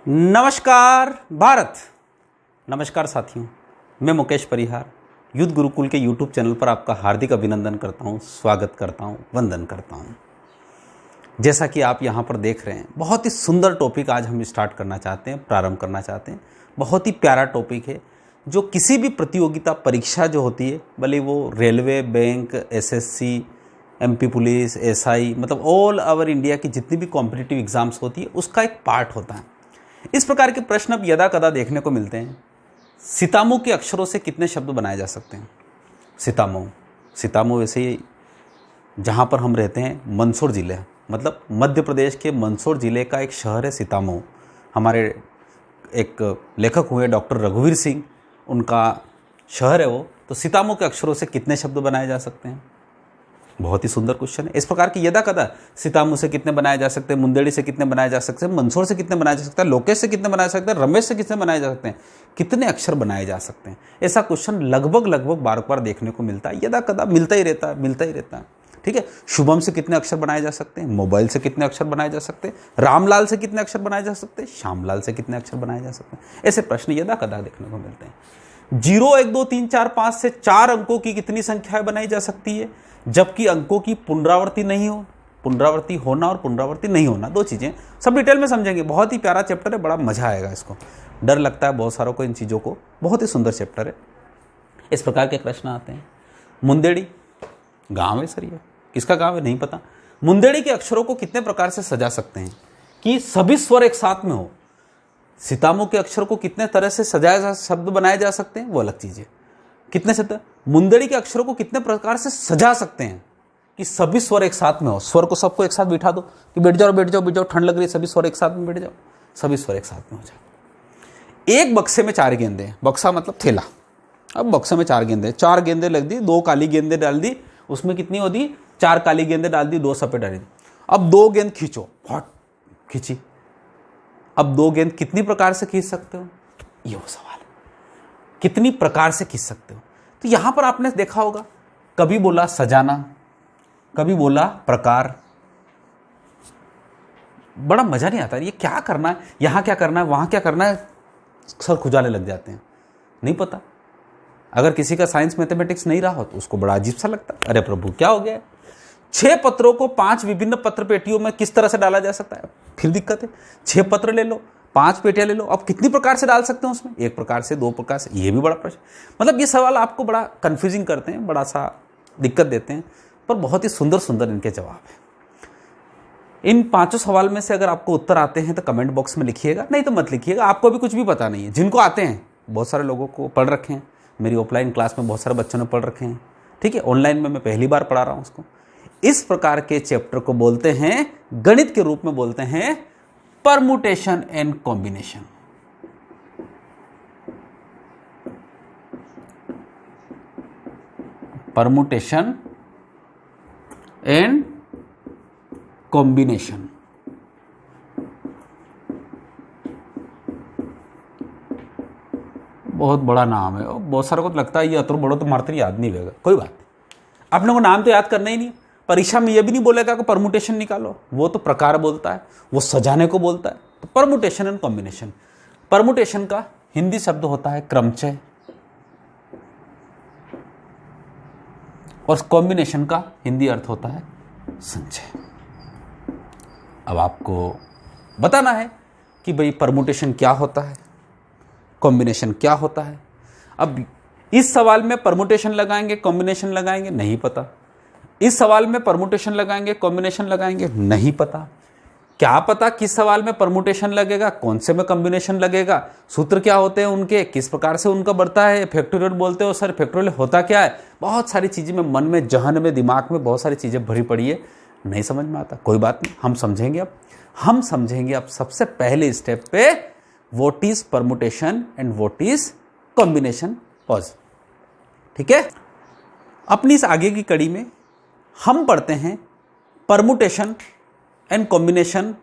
नमस्कार भारत। नमस्कार साथियों, मैं मुकेश परिहार युद्ध गुरुकुल के यूट्यूब चैनल पर आपका हार्दिक अभिनंदन करता हूं, स्वागत करता हूं, वंदन करता हूं। जैसा कि आप यहां पर देख रहे हैं, बहुत ही सुंदर टॉपिक आज हम स्टार्ट करना चाहते हैं, प्रारंभ करना चाहते हैं। बहुत ही प्यारा टॉपिक है जो किसी भी प्रतियोगिता परीक्षा जो होती है, भले वो railway, bank, SSC, MP police, SI, मतलब ऑल ओवर इंडिया की जितनी भी कॉम्पिटिटिव एग्जाम्स होती है उसका एक पार्ट होता है। इस प्रकार के प्रश्न अब यदा कदा देखने को मिलते हैं। सितामू के अक्षरों से कितने शब्द बनाए जा सकते हैं? सितामू वैसे ही जहाँ पर हम रहते हैं मंदसौर ज़िले, मतलब मध्य प्रदेश के मंदसौर ज़िले का एक शहर है सितामू। हमारे एक लेखक हुए डॉक्टर रघुवीर सिंह, उनका शहर है वो। तो सितामू के अक्षरों से कितने शब्द बनाए जा सकते हैं? बहुत ही सुंदर क्वेश्चन है। इस प्रकार की यदा कदा सितामू से कितने बनाए जा सकते हैं, मुंदेड़ी से कितने बनाए जा सकते हैं, मंदसौर से कितने बनाए जा सकते हैं, लोकेश से कितने बनाए जा सकते हैं, रमेश से कितने बनाए जा सकते हैं, कितने अक्षर बनाए जा सकते हैं, ऐसा क्वेश्चन लगभग बार बार देखने को मिलता है। यदा कदा मिलता ही रहता है। ठीक है। शुभम से कितने अक्षर बनाए जा सकते हैं, मोबाइल से कितने अक्षर बनाए जा सकते हैं, रामलाल से कितने अक्षर बनाए जा सकते हैं, श्यामलाल से कितने अक्षर बनाए जा सकते हैं, ऐसे प्रश्न यदा कदा देखने को मिलते हैं। 0, 1, 2, 3, 4, 5 से 4 अंकों की कितनी संख्याएं बनाई जा सकती है, जबकि अंकों की पुनरावृत्ति नहीं हो। पुनरावृत्ति होना और पुनरावृत्ति नहीं होना दो चीजें, सब डिटेल में समझेंगे। बहुत ही प्यारा चैप्टर है, बड़ा मजा आएगा इसको। डर लगता है बहुत सारों को इन चीजों को, बहुत ही सुंदर चैप्टर है। इस प्रकार के प्रश्न आते हैं। मुंदेड़ी गांव है सर, ये किसका गांव है नहीं पता। मुंदेड़ी के अक्षरों को कितने प्रकार से सजा सकते हैं कि सभी स्वर एक साथ में हो। सितामू के अक्षर को कितने तरह से सजाया शब्द बनाए जा सकते हैं, वो अलग चीज है। कितने से मुंदेड़ी के अक्षरों को कितने प्रकार से सजा सकते हैं कि सभी स्वर एक साथ में हो। स्वर को सबको एक साथ बिठा दो कि बैठ जाओ, ठंड लग रही है, सभी स्वर एक साथ में बैठ जाओ, सभी स्वर एक साथ में हो जाओ। एक बक्से में 4 गेंदे हैं, बक्सा मतलब थैला। अब बक्से में 4 गेंदे, 4 गेंदे लग दी, 2 काली गेंदे डाल दी, उसमें कितनी होती, 4 काली गेंदे डाल दी, 2 सफेद डाल दी। अब 2 गेंद खींचो, फट खींची। अब 2 गेंद कितनी प्रकार से खींच सकते हो, ये वो सवाल है। कितनी प्रकार से खींच सकते हो? तो यहां पर आपने देखा होगा, कभी बोला सजाना, कभी बोला प्रकार। बड़ा मजा नहीं आता, ये क्या करना है, यहां क्या करना है, वहां क्या करना है, सर खुजाने लग जाते हैं, नहीं पता। अगर किसी का साइंस मैथमेटिक्स नहीं रहा हो तो उसको बड़ा अजीब सा लगता है, अरे प्रभु क्या हो गया। 6 पत्रों को 5 विभिन्न पत्र पेटियों में किस तरह से डाला जा सकता है? फिर दिक्कत है। 6 पत्र ले लो, 5 पेटियां ले लो, अब कितनी प्रकार से डाल सकते हैं उसमें? 1 प्रकार से, 2 प्रकार से, ये भी बड़ा प्रश्न। मतलब ये सवाल आपको बड़ा कंफ्यूजिंग करते हैं, बड़ा सा दिक्कत देते हैं, पर बहुत ही सुंदर इनके जवाब है। इन 5 सवाल में से अगर आपको उत्तर आते हैं तो कमेंट बॉक्स में लिखिएगा, नहीं तो मत लिखिएगा, आपको भी कुछ भी पता नहीं है। जिनको आते हैं, बहुत सारे लोगों को पढ़ रखे हैं, मेरी ऑफलाइन क्लास में बहुत सारे बच्चों ने पढ़ रखे हैं, ठीक है। ऑनलाइन में मैं पहली बार पढ़ा रहा हूं उसको। इस प्रकार के चैप्टर को बोलते हैं, गणित के रूप में बोलते हैं, permutation and combination. Permutation and combination. बहुत बड़ा नाम है, बहुत सारे को तो लगता है ये अतुर बड़ो तो मारते याद नहीं रहेगा, कोई बात नहीं। अपने को नाम तो याद करना ही नहीं। परीक्षा में ये भी नहीं बोलेगा कि परमुटेशन निकालो, वो तो प्रकार बोलता है, वो सजाने को बोलता है। तो परमुटेशन एंड कॉम्बिनेशन। परमुटेशन का हिंदी शब्द होता है क्रमचय, और कॉम्बिनेशन का हिंदी अर्थ होता है संचय। अब आपको बताना है कि भाई परमुटेशन क्या होता है, कॉम्बिनेशन क्या होता है। अब इस सवाल में परमुटेशन लगाएंगे, कॉम्बिनेशन लगाएंगे, नहीं पता। इस सवाल में परमुटेशन लगाएंगे, कॉम्बिनेशन लगाएंगे, नहीं पता। क्या पता किस सवाल में परमुटेशन लगेगा, कौन से में कॉम्बिनेशन लगेगा, सूत्र क्या होते हैं उनके, किस प्रकार से उनका बढ़ता है। फैक्टोरियल बोलते हो सर, फैक्टोरियल होता क्या है, बहुत सारी चीजें में मन में, जहन में, दिमाग में बहुत सारी चीजें भरी पड़ी है, नहीं समझ में आता। कोई बात नहीं, हम समझेंगे अब सबसे पहले स्टेप पे what is permutation and what is combination. Pause, ठीक है। अपनी इस आगे की कड़ी में हम पढ़ते हैं permutation and combination.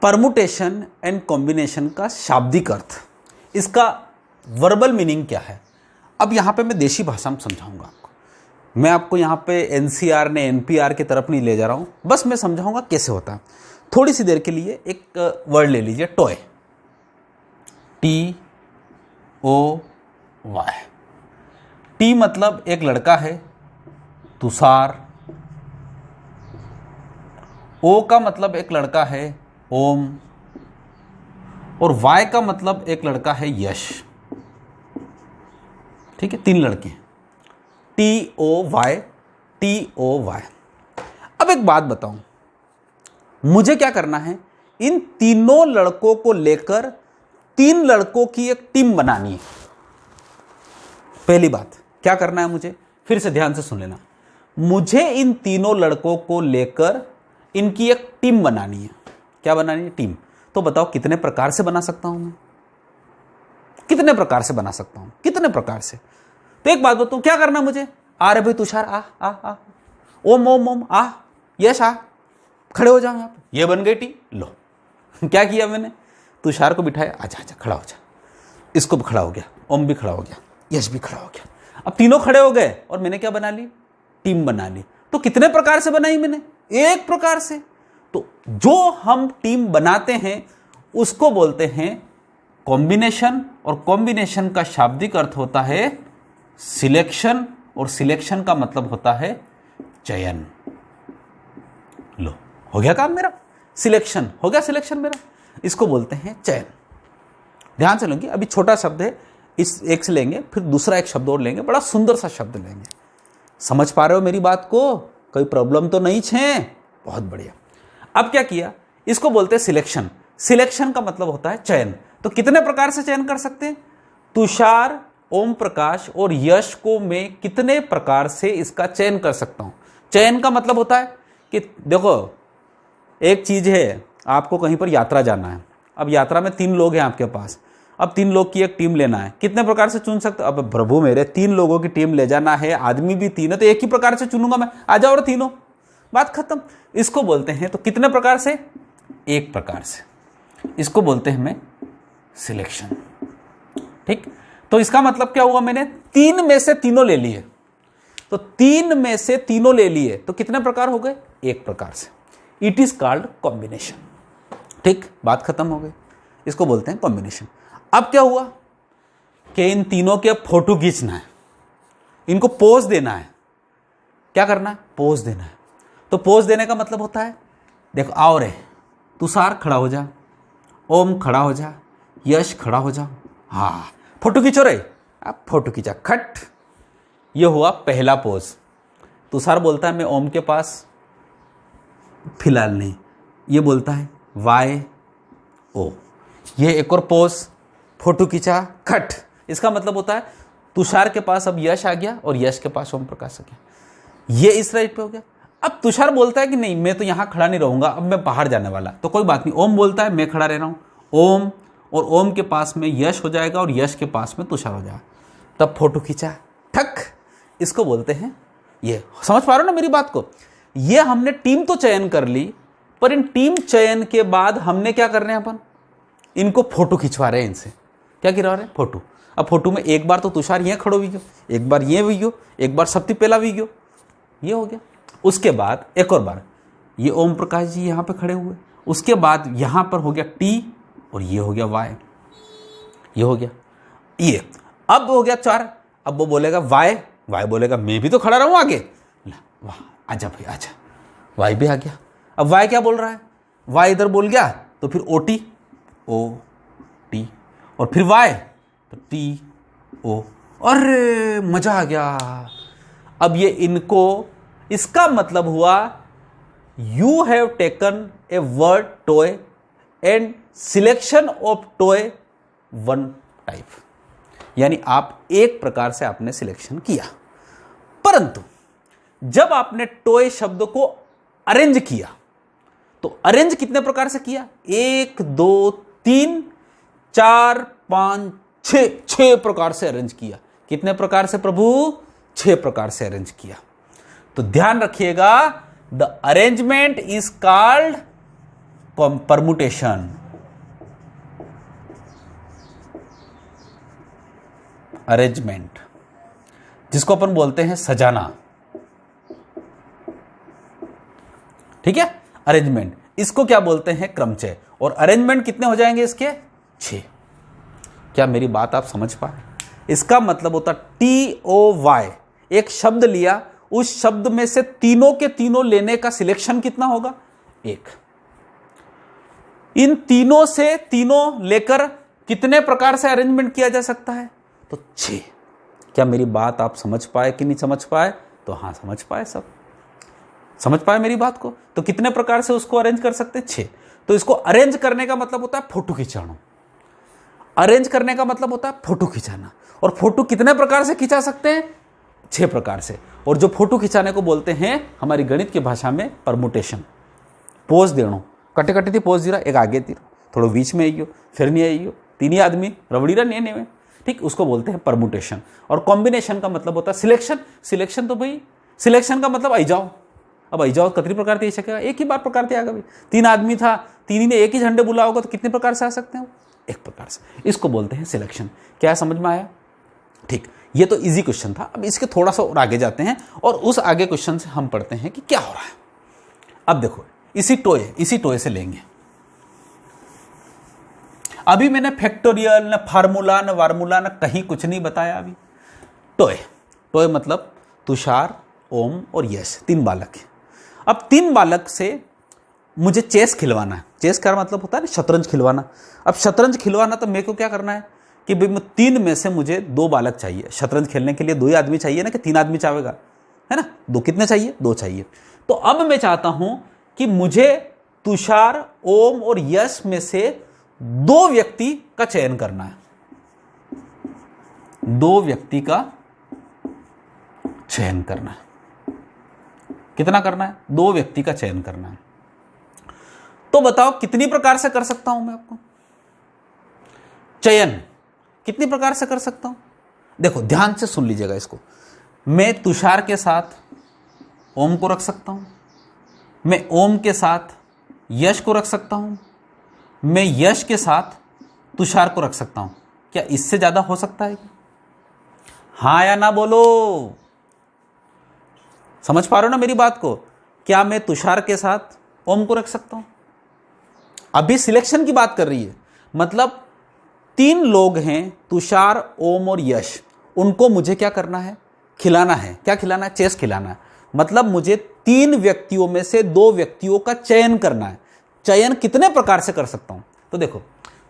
Permutation and combination का शाब्दिक अर्थ, इसका वर्बल मीनिंग क्या है। अब यहां पे मैं देशी भाषा में समझाऊंगा आपको। मैं आपको यहां पे एनसीआर ने एनपीआर की तरफ नहीं ले जा रहा हूं, बस मैं समझाऊंगा कैसे होता है। थोड़ी सी देर के लिए एक वर्ड ले लीजिए, टॉय, TOY। टी मतलब एक लड़का है, तुषार। ओ का मतलब एक लड़का है, ओम। और वाई का मतलब एक लड़का है, यश। ठीक है, 3 लड़के हैं, TOY, TOY। अब एक बात बताऊं, मुझे क्या करना है, इन तीनों लड़कों को लेकर 3 लड़कों की एक टीम बनानी है। पहली बात क्या करना है मुझे, फिर से ध्यान से सुन लेना, मुझे इन तीनों लड़कों को लेकर इनकी एक टीम बनानी है। क्या बनानी है, टीम। तो बताओ कितने प्रकार से बना सकता हूं मैं, कितने प्रकार से बना सकता हूं, कितने प्रकार से। तो एक बात बताऊं, क्या करना मुझे, आ रे भाई तुषार, आ आ आ, ओम ओम ओम, आ यश, आ खड़े हो जाओ यहां पे, ये बन गई टीम। लो क्या किया मैंने, तुषार को बिठाया, आजा आजा खड़ा हो जा, इसको भी खड़ा हो गया, ओम भी खड़ा हो गया, यश भी खड़ा हो गया। अब तीनों खड़े हो गए और मैंने क्या बना ली, टीम बना ली। तो कितने प्रकार से बनाई मैंने, एक प्रकार से। तो जो हम टीम बनाते हैं उसको बोलते हैं कॉम्बिनेशन, और कॉम्बिनेशन का शाब्दिक अर्थ होता है सिलेक्शन, और सिलेक्शन का मतलब होता है चयन। लो हो गया काम मेरा, सिलेक्शन हो गया, सिलेक्शन मेरा, इसको बोलते हैं चयन। ध्यान से लेंगे, अभी छोटा शब्द है, इस एक से लेंगे, फिर दूसरा एक शब्द और लेंगे, बड़ा सुंदर सा शब्द लेंगे। समझ पा रहे हो मेरी बात को, कोई प्रॉब्लम तो नहीं छे, बहुत बढ़िया। अब क्या किया, इसको बोलते हैं सिलेक्शन। सिलेक्शन का मतलब होता है चयन। तो कितने प्रकार से चयन कर सकते हैं, तुषार, ओम प्रकाश और यश को मैं कितने प्रकार से इसका चयन कर सकता हूं। चयन का मतलब होता है कि देखो, एक चीज है, आपको कहीं पर यात्रा जाना है, अब यात्रा में 3 लोग हैं आपके पास, अब 3 लोग की एक टीम लेना है, कितने प्रकार से चुन सकते हो। अब प्रभु मेरे 3 लोगों की टीम ले जाना है, आदमी भी 3 है, तो एक ही प्रकार से चुनूंगा मैं, आ जाओ और तीनों, बात खत्म। इसको बोलते हैं, तो कितने प्रकार से, एक प्रकार से, इसको बोलते हैं मैं सिलेक्शन। ठीक, तो इसका मतलब क्या हुआ, मैंने 3 में से तीनों ले लिए, तो 3 में से तीनों ले लिए, तो कितने प्रकार हो गए, एक प्रकार से। It is called combination. ठीक, बात खत्म हो गई, इसको बोलते हैं कॉम्बिनेशन। अब क्या हुआ कि इन तीनों के फोटो खींचना है, इनको पोज देना है। क्या करना है, पोज देना है। तो पोज देने का मतलब होता है, देखो आओ रे, तुषार खड़ा हो जा, ओम खड़ा हो जा, यश खड़ा हो जा, हाँ फोटो खींचो रे, अब फोटो खींचा, खट। ये हुआ पहला पोज। तुषार बोलता है मैं ओम के पास फिलहाल नहीं, ये बोलता है वाई ओ। ये एक और पोज, फोटो खींचा, खट। इसका मतलब होता है तुषार के पास अब यश आ गया और यश के पास ओम प्रकाश आ गया। ये इस राइट पे हो गया। अब तुषार बोलता है कि नहीं मैं तो यहां खड़ा नहीं रहूंगा, अब मैं बाहर जाने वाला, तो कोई बात नहीं। ओम बोलता है मैं खड़ा रह रहा हूं, ओम और ओम के पास में यश हो जाएगा और यश के पास में तुषार हो जाएगा। तब फोटो खींचा, ठक। इसको बोलते हैं, ये समझ पा रहे हो ना मेरी बात को। ये हमने टीम तो चयन कर ली, पर इन टीम चयन के बाद हमने क्या कर रहे हैं, अपन इनको फोटो खिंचवा रहे हैं। इनसे क्या गिरा रहे हैं, फोटो। अब फोटो में एक बार तो तुषार ये खड़ो भी गयो, एक बार ये भी गयो, एक बार सबसे पहला भी गयो, ये हो गया। उसके बाद एक और बार ये ओम प्रकाश जी यहाँ पे खड़े हुए, उसके बाद यहाँ पर हो गया टी और ये हो गया वाई, ये हो गया ये। अब हो गया 4। अब वो बोलेगा वाई, वाई बोलेगा मैं भी तो खड़ा रहूं आगे, वाह आजा भाई आजा, वाई भी आ गया। अब वाई क्या बोल रहा है, वाई इधर बोल गया तो फिर ओ टी, ओ टी, और फिर वाई तो टी ओ। अरे मजा आ गया। अब ये इनको, इसका मतलब हुआ you have taken a word toy and selection of toy one type, यानी आप एक प्रकार से आपने सिलेक्शन किया। परंतु जब आपने टॉय शब्द को अरेंज किया, तो अरेंज कितने प्रकार से किया, 1 2 3 4 5 6 प्रकार से अरेंज किया। कितने प्रकार से प्रभु, 6 प्रकार से अरेंज किया। तो ध्यान रखिएगा, the arrangement is called permutation. Arrangement जिसको अपन बोलते हैं सजाना, ठीक है, अरेंजमेंट। इसको क्या बोलते हैं? क्रमचय। और अरेंजमेंट कितने हो जाएंगे इसके? 6। क्या मेरी बात आप समझ पाए? इसका मतलब होता TOY, एक शब्द लिया, उस शब्द में से तीनों के तीनों लेने का सिलेक्शन कितना होगा? 1। इन तीनों से तीनों लेकर कितने प्रकार से अरेंजमेंट किया जा सकता है? तो 6। क्या मेरी बात आप समझ पाए कि नहीं समझ पाए? तो हाँ, समझ पाए, सब समझ पाए मेरी बात को। तो कितने प्रकार से उसको अरेंज कर सकते हैं? 6। तो इसको अरेंज करने का मतलब होता है फोटो खिंचाना। अरेंज करने का मतलब होता है फोटो खिंचाना। और फोटो कितने प्रकार से खिंचा सकते हैं? 6 प्रकार से। और जो फोटो खिंचाने को बोलते हैं हमारी गणित की भाषा में परमुटेशन। पोज देनो, कटे कटे थी पोज दीरा, एक आगे तीर, थोड़ा बीच में आइयो, फिर नहीं आइयो, 3 ही आदमी रबड़ी रहा नहीं में, ठीक, उसको बोलते हैं परमुटेशन। और कॉम्बिनेशन का मतलब होता है सिलेक्शन। सिलेक्शन तो भाई, सिलेक्शन का मतलब आई जाओ। अब आई जाओ कितनी प्रकार से सकेगा? एक ही बार प्रकार से आएगा भाई। 3 आदमी था, 3 ने एक ही झंडे बुला होगा, तो कितने प्रकार से आ सकते हैं? 1 प्रकार से। इसको बोलते हैं सिलेक्शन। क्या समझ में आया? ठीक, ये तो इजी क्वेश्चन था। अब इसके थोड़ा सा और आगे जाते हैं और उस आगे क्वेश्चन से हम पढ़ते हैं कि क्या हो रहा है। अब देखो, इसी टोए से लेंगे। अभी मैंने फैक्टोरियल न फार्मूला न वार्मूला न कहीं कुछ नहीं बताया। अभी टोए मतलब तुषार, ओम और यश, 3 बालक हैं। अब 3 बालक से मुझे चेस खिलवाना है। चेस का मतलब होता है ना शतरंज खिलवाना। अब शतरंज खिलवाना तो मेरे को क्या करना है कि भाई 3 में से मुझे 2 बालक चाहिए। शतरंज खेलने के लिए 2 ही आदमी चाहिए ना, कि 3 आदमी चाहेगा, है ना? 2 कितने चाहिए? 2 चाहिए। तो अब मैं चाहता हूं कि मुझे तुषार, ओम और यश में से 2 व्यक्ति का चयन करना है। 2 व्यक्ति का चयन करना है। कितना करना है? 2 व्यक्ति का चयन करना है। तो बताओ कितनी प्रकार से कर सकता हूं मैं आपको चयन? कितनी प्रकार से कर सकता हूं? देखो ध्यान से सुन लीजिएगा इसको। मैं तुषार के साथ ओम को रख सकता हूं, मैं ओम के साथ यश को रख सकता हूं, मैं यश के साथ तुषार को रख सकता हूं। क्या इससे ज्यादा हो सकता है? हां या ना बोलो। समझ पा रहे हो ना मेरी बात को? क्या मैं तुषार के साथ ओम को रख सकता हूं? अभी सिलेक्शन की बात कर रही है। मतलब 3 लोग हैं, तुषार, ओम और यश। उनको मुझे क्या करना है? खिलाना है। क्या खिलाना है? चेस खिलाना है। मतलब मुझे 3 व्यक्तियों में से 2 व्यक्तियों का चयन करना है। चयन कितने प्रकार से कर सकता हूं? तो देखो,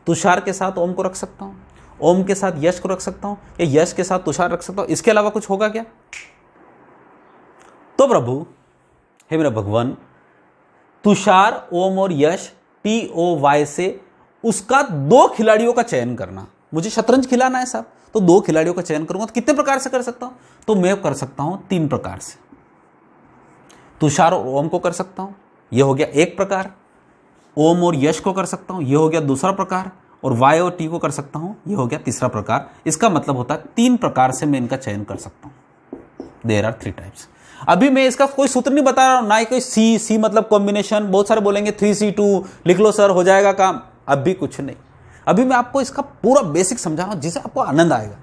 तुषार के साथ ओम को रख सकता हूं, ओम के साथ यश को रख सकता हूं, या यश के साथ तुषार रख सकता हूं। इसके अलावा कुछ होगा क्या? तो प्रभु, हे मेरा भगवान, तुषार, ओम और यश, TOY से उसका 2 खिलाड़ियों का चयन करना। मुझे शतरंज खिलाना है साहब, तो 2 खिलाड़ियों का चयन करूंगा। तो कितने प्रकार से कर सकता हूं? तो मैं कर सकता हूं 3 प्रकार से। तुषार और ओम को कर सकता हूं, यह हो गया एक प्रकार। ओम और यश को कर सकता हूं, यह हो गया दूसरा प्रकार। और वाई और टी को कर सकता हूं, यह हो गया तीसरा प्रकार। इसका मतलब होता है 3 प्रकार से मैं इनका चयन कर सकता हूं। There are 3 types. अभी मैं इसका कोई सूत्र नहीं बता रहा हूं, ना ही कोई सी मतलब कॉम्बिनेशन। बहुत सारे बोलेंगे 3C2 लिख लो सर, हो जाएगा काम। अभी कुछ नहीं। अभी मैं आपको इसका पूरा बेसिक समझा रहा हूं, जिससे आपको आनंद आएगा।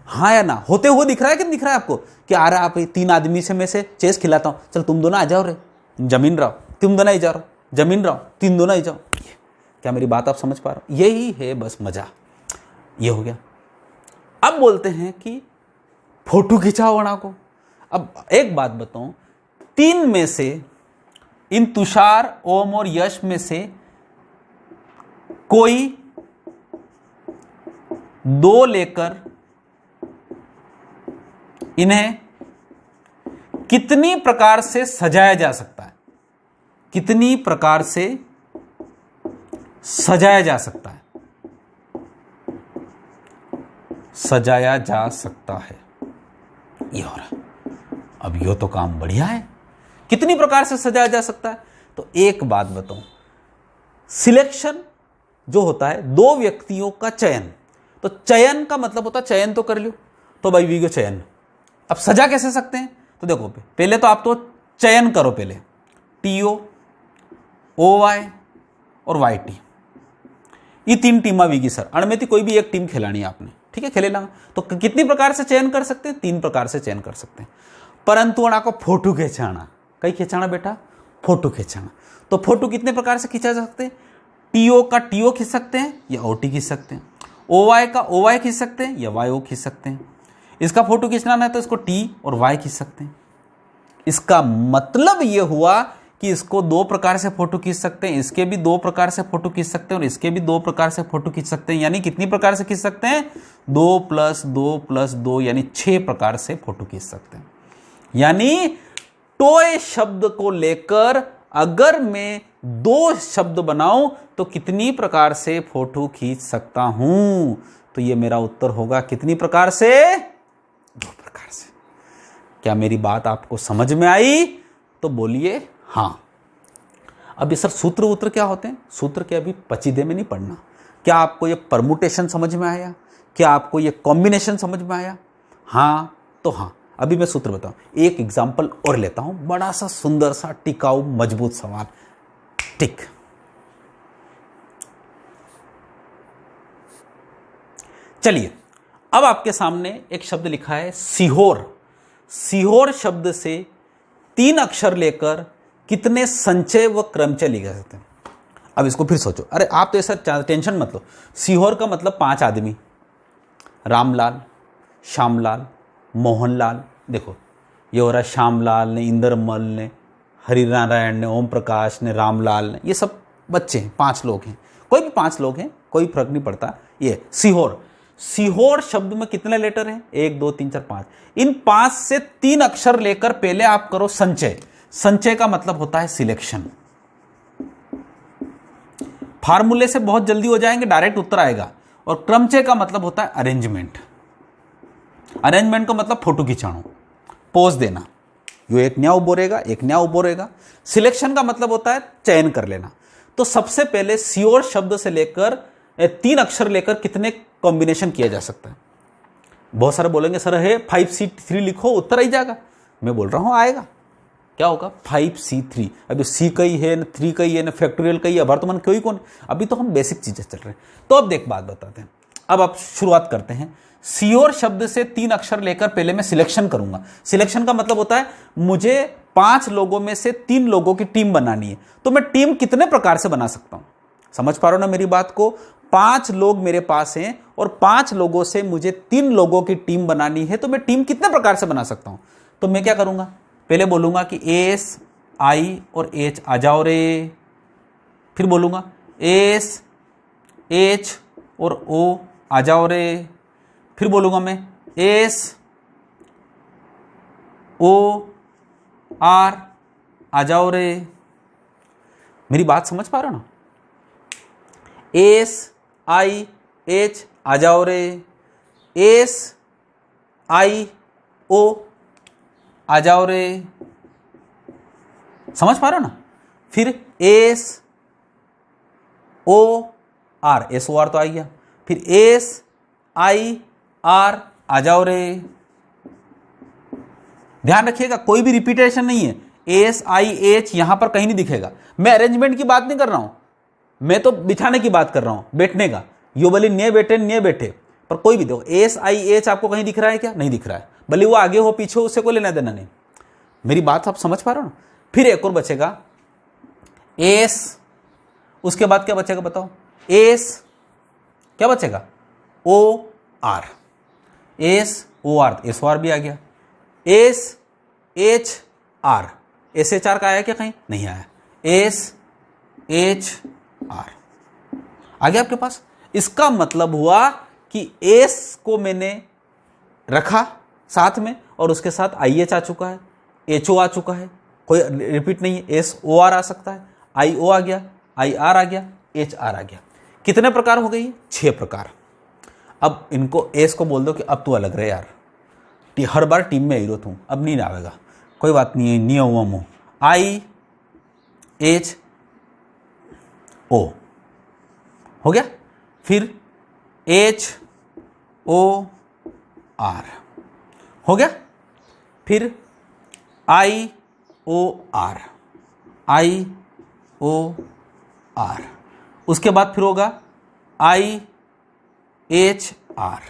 हाँ या ना? होते हुए दिख रहा है कि दिख रहा है आपको कि आ रहा है? आप 3 आदमी से में से चेस खिलाता हूं, चल तुम दोनों आ जाओ रे, जमीन रहो, तुम दोनों ही जाओ, जमीन रहो, 3 दोनों ही जाओ। क्या मेरी बात आप समझ पा रहे हो? यही है बस मजा। ये हो गया। अब बोलते हैं कि फोटो खिंचाओ वणा को। अब एक बात बताऊं, 3 में से, इन तुषार, ओम और यश में से कोई 2 लेकर इन्हें कितनी प्रकार से सजाया जा सकता है? कितनी प्रकार से सजाया जा सकता है? सजाया जा सकता है। ये हो रहा है। अब यो तो काम बढ़िया है। कितनी प्रकार से सजाया जा सकता है? तो एक बात बताऊं, सिलेक्शन जो होता है 2 व्यक्तियों का चयन। तो चयन का मतलब होता है चयन तो कर लो, तो भाई वी को चयन। अब सजा कैसे सकते हैं? तो देखो, पहले तो आप तो चयन करो। पहले TOY और YT, ये 3 टीमा वीगी सर। अणमेती कोई भी एक टीम खिलानी है आपने, ठीक है, खेले लांगा। तो कितनी प्रकार से चयन कर सकते हैं? 3 प्रकार से चयन कर सकते हैं। परंतु अणा को फोटो खिंचाना, कई खिंचाना बेटा? फोटो खींचना। तो फोटो कितने प्रकार से खींचा जा सकते हैं? टीओ का टीओ खींच सकते हैं या ओटी खींच सकते हैं। ओवाई का ओवाई खींच सकते हैं या वाईओ खींच सकते हैं। इसका फोटो खींचना है तो इसको टी और वाई खींच सकते हैं। इसका मतलब यह हुआ कि इसको दो प्रकार से फोटो खींच सकते हैं, इसके भी दो प्रकार से फोटो खींच सकते हैं और इसके भी दो प्रकार से फोटो खींच सकते हैं। यानी कितनी प्रकार से खींच सकते हैं? 2+2+2 यानी 6 प्रकार से फोटो खींच सकते हैं। यानी टॉय शब्द को लेकर अगर मैं 2 शब्द बनाऊं तो कितनी प्रकार से फोटो खींच सकता हूं? तो ये मेरा उत्तर होगा कितनी प्रकार से? 2 प्रकार से। क्या मेरी बात आपको समझ में आई? तो बोलिए हाँ। अब ये सर सूत्र उत्तर क्या होते हैं? सूत्र के अभी पचीदे में नहीं पढ़ना। क्या आपको ये परमुटेशन समझ में आया? क्या आपको ये कॉम्बिनेशन समझ में आया? हाँ तो हाँ, अभी मैं सूत्र बताऊं। एक एग्जाम्पल और लेता हूं, बड़ा सा सुंदर सा टिकाऊ मजबूत सवाल। टिक। चलिए, अब आपके सामने एक शब्द लिखा है सीहोर। सीहोर शब्द से 3 अक्षर लेकर कितने संचय व क्रमचय लिखे जा सकते हैं? अब इसको फिर सोचो। अरे आप तो ऐसा टेंशन मत लो। सीहोर का मतलब 5 आदमी, रामलाल, श्यामलाल, मोहनलाल। देखो ये हो रहा है श्यामलाल ने, इंद्रमल ने, हरिनारायण ने, ओम प्रकाश ने, रामलाल ने। ये सब बच्चे हैं, 5 लोग हैं। कोई भी 5 लोग हैं, कोई फर्क नहीं पड़ता। ये सीहोर। सीहोर शब्द में कितने लेटर हैं? 1 2 3 4 5। इन 5 से 3 अक्षर लेकर पहले आप करो संचय। संचय का मतलब होता है सिलेक्शन। फार्मूले से बहुत जल्दी हो जाएंगे, डायरेक्ट उत्तर आएगा। और क्रमचय का मतलब होता है अरेंजमेंट। अरेंजमेंट का मतलब फोटो खिंचाना, पोज देना। यो एक न्याय बोरेगा, एक न्याय बोरेगा। सिलेक्शन का मतलब होता है चयन कर लेना। तो सबसे पहले सीहोर शब्द से लेकर 3 अक्षर लेकर कितने कॉम्बिनेशन किया जा सकता है? बहुत सारे बोलेंगे सर है 5C3 लिखो उत्तर आई जाएगा। मैं बोल रहा हूं आएगा। क्या होगा? 5C3। अभी C कई है न 3 कई है न फैक्टोरियल कई है, वर्तमान कोई कौन। अभी तो हम बेसिक चीजें चल रहे हैं। तो अब देख बात बताते हैं। अब आप शुरुआत करते हैं। सीहोर शब्द से 3 अक्षर लेकर पहले मैं सिलेक्शन करूंगा। सिलेक्शन का मतलब होता है मुझे 5 लोगों में से 3 लोगों की टीम बनानी है। तो मैं टीम कितने प्रकार से बना सकता हूं? समझ पा रहे हो ना मेरी बात को? 5 लोग मेरे पास हैं और 5 लोगों से मुझे 3 लोगों की टीम बनानी है। तो मैं टीम कितने प्रकार से बना सकता हूं? तो मैं क्या करूंगा? पहले बोलूंगा कि एस, आई और एच आ जाओ रे। फिर बोलूंगा एस, एच और ओ आ जाओ रे। फिर बोलूंगा मैं एस, ओ, आर आ जाओ रे। मेरी बात समझ पा रहे हो ना? एस, आई, एच आ जाओ रे। एस, आई, ओ आ जाओ रे। समझ पा रहे हो ना? फिर S, O, R. S O R तो आ गया। फिर एस, आई, आर आ जाओ रे। ध्यान रखिएगा कोई भी रिपीटेशन नहीं है। एस, आई, एच यहां पर कहीं नहीं दिखेगा। मैं अरेंजमेंट की बात नहीं कर रहा हूं, मैं तो बिछाने की बात कर रहा हूं, बैठने का। यो भले न्ये बैठे न्ये बैठे, पर कोई भी देखो एस, आई, एच आपको कहीं दिख रहा है क्या? नहीं दिख रहा है। भले वो आगे हो पीछे हो, उससे कोई लेना देना नहीं। मेरी बात आप समझ पा रहे हो ना? फिर एक और बचेगा एस। उसके बाद क्या बचेगा बताओ? एस, क्या बचेगा? O, R. S, O, R. S O R भी आ गया। S, H, R. S H R का आया क्या? कहीं नहीं आया। एस, एच, आर आ गया आपके पास। इसका मतलब हुआ कि एस को मैंने रखा साथ में और उसके साथ आई एच आ चुका है, एच ओ आ चुका है, कोई रिपीट नहीं है। एस ओ आर आ सकता है, आई ओ आ गया, आई आर आ गया, एच आर आ गया। कितने प्रकार हो गई? 6 प्रकार। अब इनको एस को बोल दो कि अब तू अलग रहे यार, हर बार टीम में हीरो तू, अब नहीं आवेगा। कोई बात नहीं है, नहीं हुआ मुँह। आई, एच, ओ हो गया। फिर एच, ओ, आर हो गया। फिर आई, ओ, आर, आई, ओ, आर। उसके बाद फिर होगा I, H, R,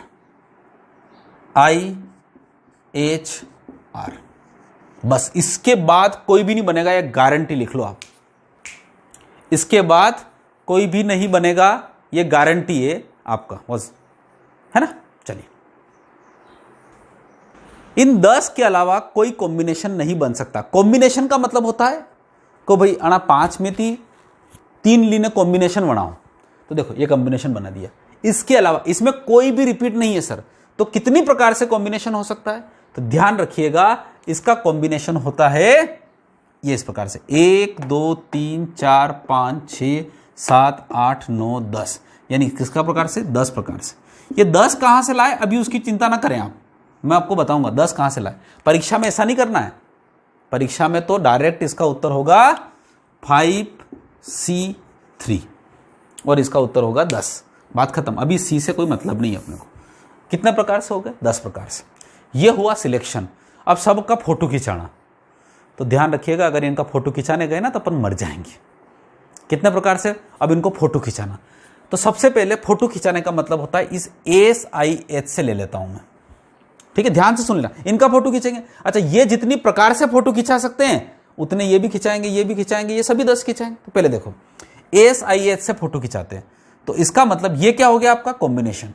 I, H, R. बस इसके बाद कोई भी नहीं बनेगा, ये गारंटी लिख लो आप। इसके बाद कोई भी नहीं बनेगा, ये गारंटी है आपका, बस, है ना। चलिए, इन 10 के अलावा कोई कॉम्बिनेशन नहीं बन सकता। कॉम्बिनेशन का मतलब होता है को भाई अणा 5 में थी 3 लीने कॉम्बिनेशन बनाओ, तो देखो ये कॉम्बिनेशन बना दिया। इसके अलावा इसमें कोई भी रिपीट नहीं है सर, तो कितनी प्रकार से कॉम्बिनेशन हो सकता है? तो ध्यान रखिएगा, इसका कॉम्बिनेशन होता है ये इस प्रकार से 1 2 3 4 5 6 7 8 9 10, यानी किसका प्रकार से? 10 प्रकार से। ये 10 कहां से लाए अभी उसकी चिंता ना करें आप, मैं आपको बताऊंगा 10 कहां से लाए। परीक्षा में ऐसा नहीं करना है, परीक्षा में तो डायरेक्ट इसका उत्तर होगा 5C3 और इसका उत्तर होगा 10, बात खत्म। अभी सी से कोई मतलब नहीं है अपने को। कितने प्रकार से हो गए? 10 प्रकार से। ये हुआ सिलेक्शन। अब सबका फोटो खिंचाना, तो ध्यान रखिएगा अगर इनका फोटो खिंचाने गए ना तो अपन मर जाएंगे। कितने प्रकार से? अब इनको फोटो खिंचाना, तो सबसे पहले फोटो खिंचाने का मतलब होता है इस SIH से ले लेता हूं मैं, ठीक है, ध्यान से सुन लेना। इनका फोटो खींचेंगे, अच्छा ये जितनी प्रकार से फोटो खिंचा सकते हैं उतने ये भी खिंचाएंगे, ये भी खिंचाएंगे, ये सभी 10 खिंचाएंगे। तो पहले देखो SIH से फोटो खिंचाते हैं, तो इसका मतलब ये क्या हो गया आपका? कॉम्बिनेशन।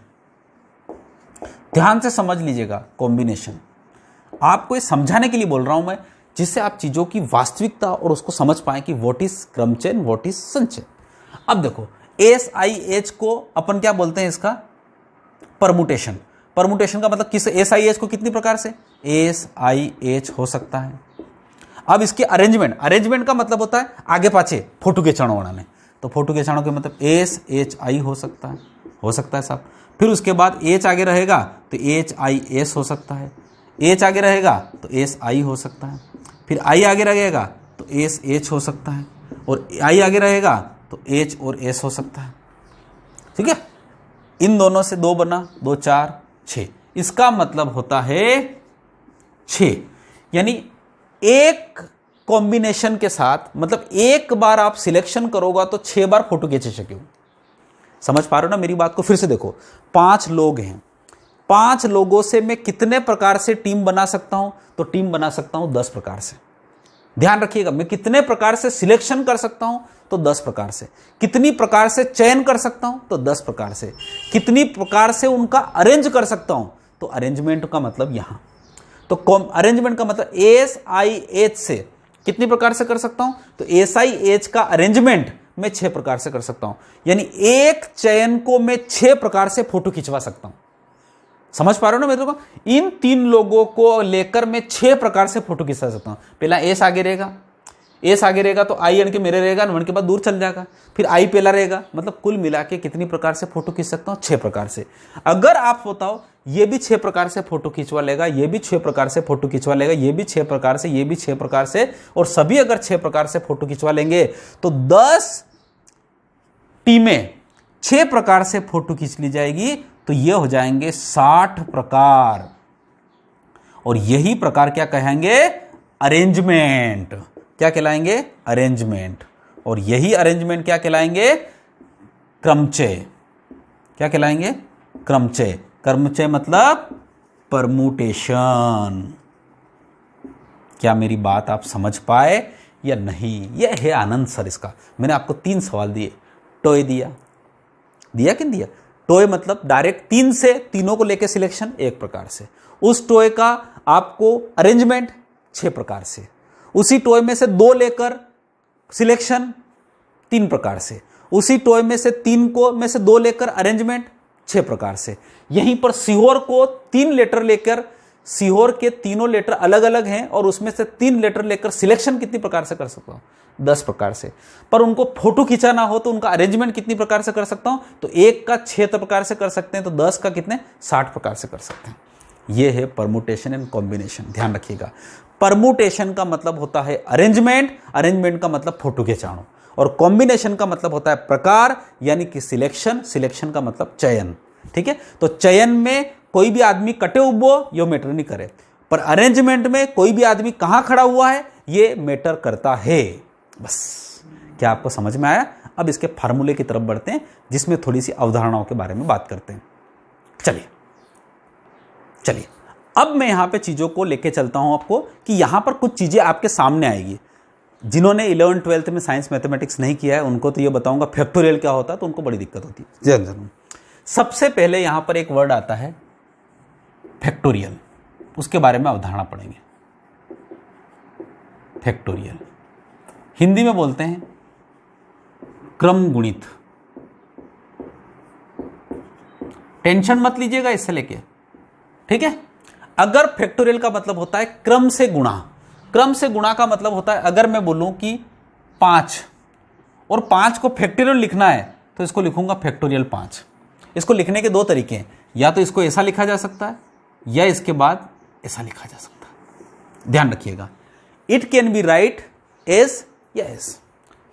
ध्यान से समझ लीजिएगा, कॉम्बिनेशन आपको ये समझाने के लिए बोल रहा हूं मैं, जिससे आप चीजों की वास्तविकता और उसको समझ पाए कि व्हाट इज क्रम चेन, व्हाट इज संचयन। अब देखो SIH को अपन क्या बोलते हैं? इसका परमुटेशन। परमुटेशन का मतलब किस? SIH को कितनी प्रकार से? SIH हो सकता है। अब इसके अरेंजमेंट, अरेंजमेंट का मतलब होता है आगे पाछे फोटो खिंचाणो बनाने, तो फोटो खिंचाणो के मतलब SHI हो सकता है साहब। फिर उसके बाद H आगे रहेगा तो HIS हो सकता है, H आगे रहेगा तो SI हो सकता है, फिर I आगे रहेगा तो SH हो सकता है, और I आगे रहेगा तो H और S हो सकता है, ठीक है। इन दोनों से 2 बना, 2 4 6, इसका मतलब होता है 6, यानी एक कॉम्बिनेशन के साथ, मतलब एक बार आप सिलेक्शन करोगा तो 6 बार फोटो खींच सके। समझ पा रहे हो ना मेरी बात को? फिर से देखो, 5 लोग हैं, 5 लोगों से मैं कितने प्रकार से टीम बना सकता हूं? तो टीम बना सकता हूं 10 प्रकार से। ध्यान रखिएगा, मैं कितने प्रकार से सिलेक्शन कर सकता हूं? तो 10 प्रकार से। कितनी प्रकार से चयन कर सकता हूं? तो 10 प्रकार से। कितनी प्रकार से उनका अरेंज कर सकता हूं? तो अरेंजमेंट का मतलब यहां, तो अरेंजमेंट का मतलब SIH से कितनी प्रकार से कर सकता हूं? तो SIH का अरेंजमेंट मैं 6 प्रकार से कर सकता हूं, यानी एक चयन को मैं 6 प्रकार से फोटो खिंचवा सकता हूं। समझ पा रहे हो ना मेरे को? इन 3 लोगों को लेकर मैं 6 प्रकार से फोटो खिंचा सकता हूं। पहला S आगे रहेगा, S आगे रहेगा तो I के मेरे रहेगा, 1 के बाद दूर चल जाएगा, फिर I पहला रहेगा, मतलब कुल मिला के कितनी प्रकार से फोटो खींच सकता हूं? 6 प्रकार से। अगर आप बताओ ये भी 6 प्रकार से फोटो खिंचवा लेगा, ये भी 6 प्रकार से फोटो खिंचवा लेगा, ये भी 6 प्रकार से, ये भी 6 प्रकार से, और सभी अगर 6 प्रकार से फोटो खिंचवा लेंगे तो 10 टीमें 6 प्रकार से फोटो खींच ली जाएगी, तो ये हो जाएंगे 60 प्रकार। और यही प्रकार क्या कहेंगे? अरेंजमेंट। क्या कहलाएंगे? अरेंजमेंट। और यही अरेंजमेंट क्या कहलाएंगे? क्रमचय। क्या कहलाएंगे? क्रमचय। क्रमचय मतलब परमुटेशन। क्या मेरी बात आप समझ पाए या नहीं? यह है आनंद सर इसका। मैंने आपको 3 सवाल दिए, टॉय दिया कि नहीं दिया? टॉय मतलब डायरेक्ट 3 से, तीनों को लेकर सिलेक्शन 1 प्रकार से, उस टॉय का आपको अरेंजमेंट 6 प्रकार से, उसी टॉय में से 2 लेकर सिलेक्शन 3 प्रकार से, उसी टॉय में से 2 लेकर अरेंजमेंट 6 प्रकार से। यहीं पर सीहोर को 3 लेटर लेकर, सीहोर के तीनों लेटर अलग अलग हैं और उसमें से 3 लेटर लेकर सिलेक्शन कितनी प्रकार से कर सकता हूं? 10 प्रकार से। पर उनको फोटो खिंचाना हो तो उनका अरेंजमेंट कितनी प्रकार से कर सकता हूं? तो 1 का 6 प्रकार से कर सकते हैं, तो 10 का कितने? 60 प्रकार से कर सकते हैं। यह है परमुटेशन एंड कॉम्बिनेशन। ध्यान रखिएगा, परमुटेशन का मतलब होता है अरेंजमेंट, अरेंजमेंट का मतलब फोटो खिंचाना, और कॉम्बिनेशन का मतलब होता है प्रकार, यानी कि सिलेक्शन, सिलेक्शन का मतलब चयन। ठीक है, तो चयन में कोई भी आदमी कटे उबो यो मैटर नहीं करे, पर अरेंजमेंट में कोई भी आदमी कहां खड़ा हुआ है ये मैटर करता है। बस, क्या आपको समझ में आया? अब इसके फार्मूले की तरफ बढ़ते हैं, जिसमें थोड़ी सी अवधारणाओं के बारे में बात करते हैं। चलिए अब मैं यहां पे चीजों को लेके चलता हूं आपको कि यहां पर कुछ चीजें आपके सामने आएगी। जिन्होंने 11 12th में साइंस मैथमेटिक्स नहीं किया है उनको तो ये बताऊंगा फैक्टोरियल क्या होता है, तो उनको बड़ी दिक्कत होती है। जरूर सबसे पहले यहां पर एक वर्ड आता है फैक्टोरियल, उसके बारे में अवधारणा पढ़ेंगे। फैक्टोरियल हिंदी में बोलते हैं क्रम गुणित। टेंशन मत लीजिएगा इससे लेके, ठीक है। अगर फैक्टोरियल का मतलब होता है क्रम से गुणा, क्रम से गुणा का मतलब होता है अगर मैं बोलूं कि 5 और 5 को फैक्टोरियल लिखना है तो इसको लिखूंगा फैक्टोरियल 5। इसको लिखने के दो तरीके हैं, या तो इसको ऐसा लिखा जा सकता है या इसके बाद ऐसा लिखा जा सकता है। ध्यान रखिएगा, it can be write as या एस,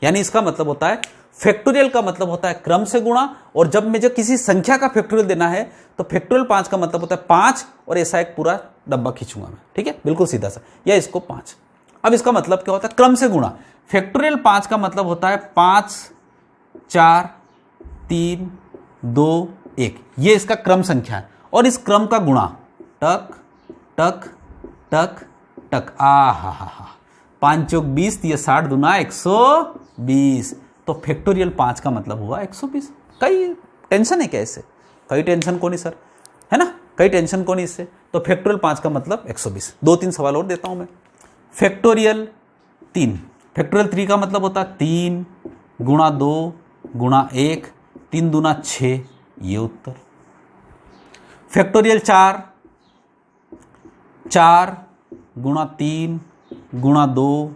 यानी इसका मतलब होता है फैक्टोरियल का मतलब होता है क्रम से गुणा, और जब मुझे किसी संख्या का फैक्टोरियल देना है तो फैक्टोरियल 5 का मतलब होता है 5 और ऐसा एक पूरा डब्बा खींचूंगा मैं, ठीक है, बिल्कुल सीधा सा, या इसको 5। अब इसका मतलब क्या होता है क्रम से गुणा। फैक्टोरियल 5 का मतलब होता है 5 4 3 2 1, ये इसका क्रम संख्या है, और इस क्रम का गुणा टक टक टक टक, आ हा 5 चौक 20, ये 60 दूना 120, तो फैक्टोरियल 5 का मतलब हुआ 120। कई टेंशन है क्या इससे? कई टेंशन को नहीं सर, है ना, कई टेंशन को नहीं इससे। तो फैक्टोरियल 5 का मतलब 120। 2-3 सवाल और देता हूं मैं। फैक्टोरियल 3, फैक्टोरियल 3 का मतलब होता है 3 गुणा 2 गुणा 1, 3 दूना 6, ये उत्तर। फैक्टोरियल 4, 4 गुणा 3 गुणा 2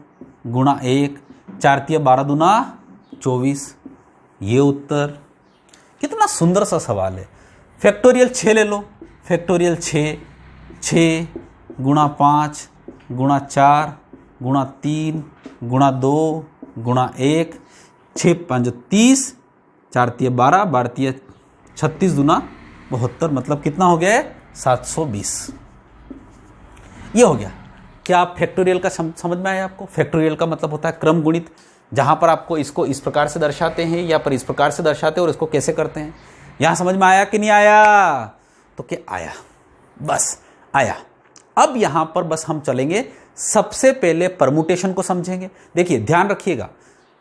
गुणा 1, 4 तिया 12 दूना 24, ये उत्तर। कितना सुंदर सा सवाल है। फैक्टोरियल 6 ले लो, फैक्टोरियल 6, 6 गुणा 5 गुणा 4 गुणा 3 गुणा 2 गुणा 1, 6 5 30, 4 तिया 12, 12 तिया 36 दूना 72, मतलब कितना हो गया है 720। ये हो गया। क्या आप फैक्टोरियल का समझ में आया आपको? फैक्टोरियल का मतलब होता है क्रम गुणित, जहां पर आपको इसको इस प्रकार से दर्शाते हैं या पर इस प्रकार से दर्शाते हैं और इसको कैसे करते हैं। यहां समझ में आया कि नहीं आया? तो क्या आया, बस आया। अब यहां पर बस हम चलेंगे, सबसे पहले परमुटेशन को समझेंगे। देखिए ध्यान रखिएगा,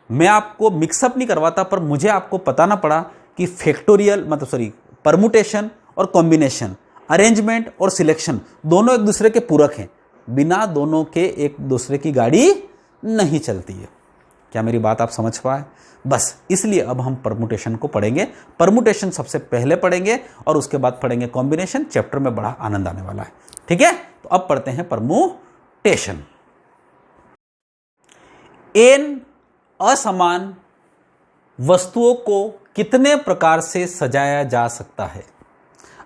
मैं आपको मिक्सअप नहीं करवाता, पर मुझे आपको बताना पड़ा कि फैक्टोरियल मतलब सॉरी परमुटेशन और कॉम्बिनेशन, अरेंजमेंट और सिलेक्शन दोनों एक दूसरे के पूरक हैं। बिना दोनों के एक दूसरे की गाड़ी नहीं चलती है। क्या मेरी बात आप समझ पाए? बस इसलिए अब हम परमुटेशन को पढ़ेंगे। परमुटेशन सबसे पहले पढ़ेंगे और उसके बाद पढ़ेंगे कॉम्बिनेशन। चैप्टर में बड़ा आनंद आने वाला है, ठीक है। तो अब पढ़ते हैं परमुटेशन। एन असमान वस्तुओं को कितने प्रकार से सजाया जा सकता है?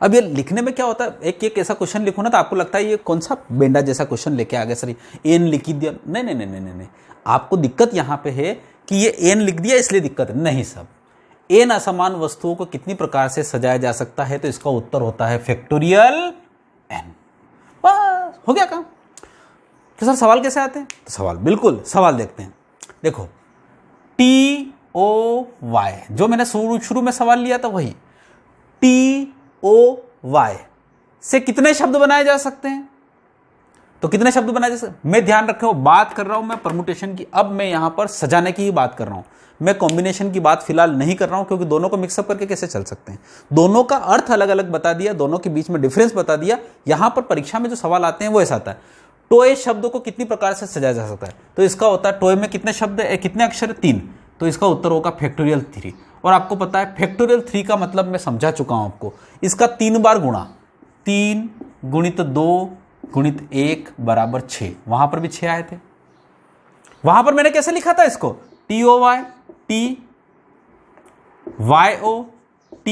अब ये लिखने में क्या होता है, एक एक ऐसा क्वेश्चन लिखो ना तो आपको लगता है ये कौन सा बेंडा जैसा क्वेश्चन लेके आ गया सर, एन लिख दिया। नहीं नहीं नहीं नहीं नहीं, आपको दिक्कत यहां पे है कि ये एन लिख दिया इसलिए दिक्कत है। नहीं सब, एन असमान वस्तुओं को कितनी प्रकार से सजाया जा सकता है, तो इसका उत्तर होता है फैक्टोरियल एन। बस हो गया काम। तो सर सवाल कैसे आते हैं? तो सवाल बिल्कुल सवाल देखते हैं। देखो TOY, जो मैंने शुरू में सवाल लिया था वही, TOY से कितने शब्द बनाए जा सकते हैं? तो कितने शब्द बनाए जा सकते? मैं ध्यान रखे हो, बात कर रहा हूं मैं परमुटेशन की, अब मैं यहां पर सजाने की ही बात कर रहा हूं। मैं कॉम्बिनेशन की बात फिलहाल नहीं कर रहा हूं, क्योंकि दोनों को मिक्सअप करके कैसे चल सकते हैं। दोनों का अर्थ अलग अलग बता दिया, दोनों के बीच में डिफरेंस बता दिया। यहां पर परीक्षा में जो सवाल आते हैं वो ऐसा आता है, टोए शब्दों को कितनी प्रकार से सजाया जा सकता है। तो इसका होता है टोए में कितने शब्द है, कितने अक्षर है? 3, तो इसका उत्तर होगा फैक्टोरियल 3। और आपको पता है फैक्टोरियल 3 का मतलब मैं समझा चुका हूं आपको, इसका 3 बार गुणा, 3 गुणित 2 गुणित 1 बराबर 6। वहां पर भी 6 आए थे। वहां पर मैंने कैसे लिखा था इसको? TOY, T YO, T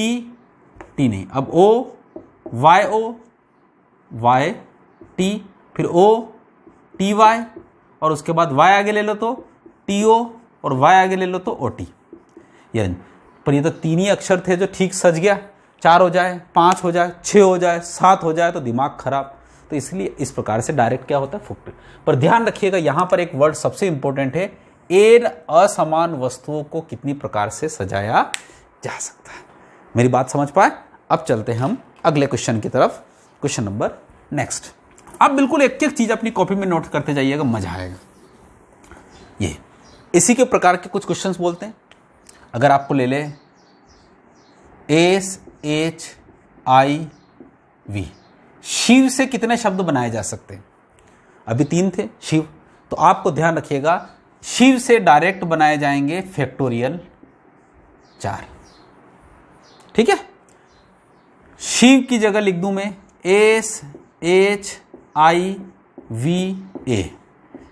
नहीं, अब OYO YT, फिर OTY, और उसके बाद Y आगे ले लो तो TO, और Y आगे ले लो तो OT। यानी पर ये तो 3 ही अक्षर थे जो ठीक सज गया। 4 हो जाए, 5 हो जाए, 6 हो जाए, 7 हो जाए तो दिमाग खराब। तो इसलिए इस प्रकार से डायरेक्ट क्या होता है फैक्टोरियल। पर ध्यान रखिएगा यहां पर एक वर्ड सबसे इंपॉर्टेंट है, एन असमान वस्तुओं को कितनी प्रकार से सजाया जा सकता है। मेरी बात समझ पाए? अब चलते हैं हम अगले क्वेश्चन की तरफ, क्वेश्चन नंबर नेक्स्ट, आप बिल्कुल एक एक चीज अपनी कॉपी में नोट करते जाइएगा, मजा आएगा। ये इसी के प्रकार के कुछ क्वेश्चंस बोलते हैं। अगर आपको ले ले SHIV, शिव से कितने शब्द बनाए जा सकते हैं? अभी 3 थे शिव, तो आपको ध्यान रखिएगा शिव से डायरेक्ट बनाए जाएंगे फैक्टोरियल 4। ठीक है, शिव की जगह लिख दूं मैं SHIVA।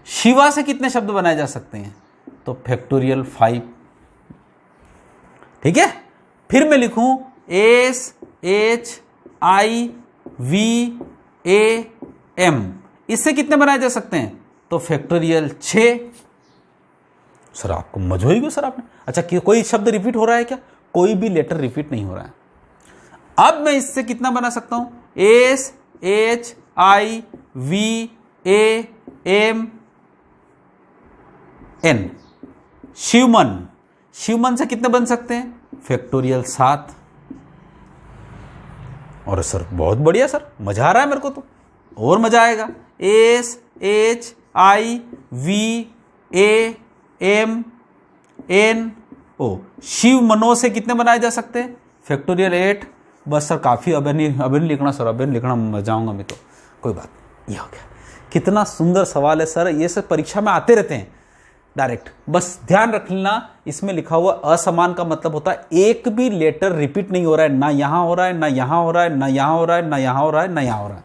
शिवा से कितने शब्द बनाए जा सकते हैं? तो फैक्टोरियल 5। ठीक है, फिर मैं लिखूं SHIVAM, इससे कितने बनाए जा सकते हैं? तो फैक्टोरियल 6। सर आपको मजा ही गया सर आपने। अच्छा, कोई शब्द रिपीट हो रहा है क्या? कोई भी लेटर रिपीट नहीं हो रहा है। अब मैं इससे कितना बना सकता हूं? SHIVAMN, शिवमन। शिवमन से कितने बन सकते हैं? फैक्टोरियल 7। और सर बहुत बढ़िया सर, मजा आ रहा है मेरे को तो, और मजा आएगा। SHIVAMNO, शिव मनो से कितने बनाए जा सकते हैं? फैक्टोरियल 8। बस सर काफ़ी, अब नहीं लिखना सर, अब नहीं लिखना, मर जाऊंगा मैं तो। कोई बात नहीं, ये हो गया। कितना सुंदर सवाल है सर, ये सब परीक्षा में आते रहते हैं डायरेक्ट। बस ध्यान रख लेना, इसमें लिखा हुआ असमान का मतलब होता है एक भी लेटर रिपीट नहीं हो रहा है, ना यहां हो रहा है, ना यहां हो रहा है, ना यहां हो रहा है, ना यहां हो रहा है, ना यहां हो रहा है।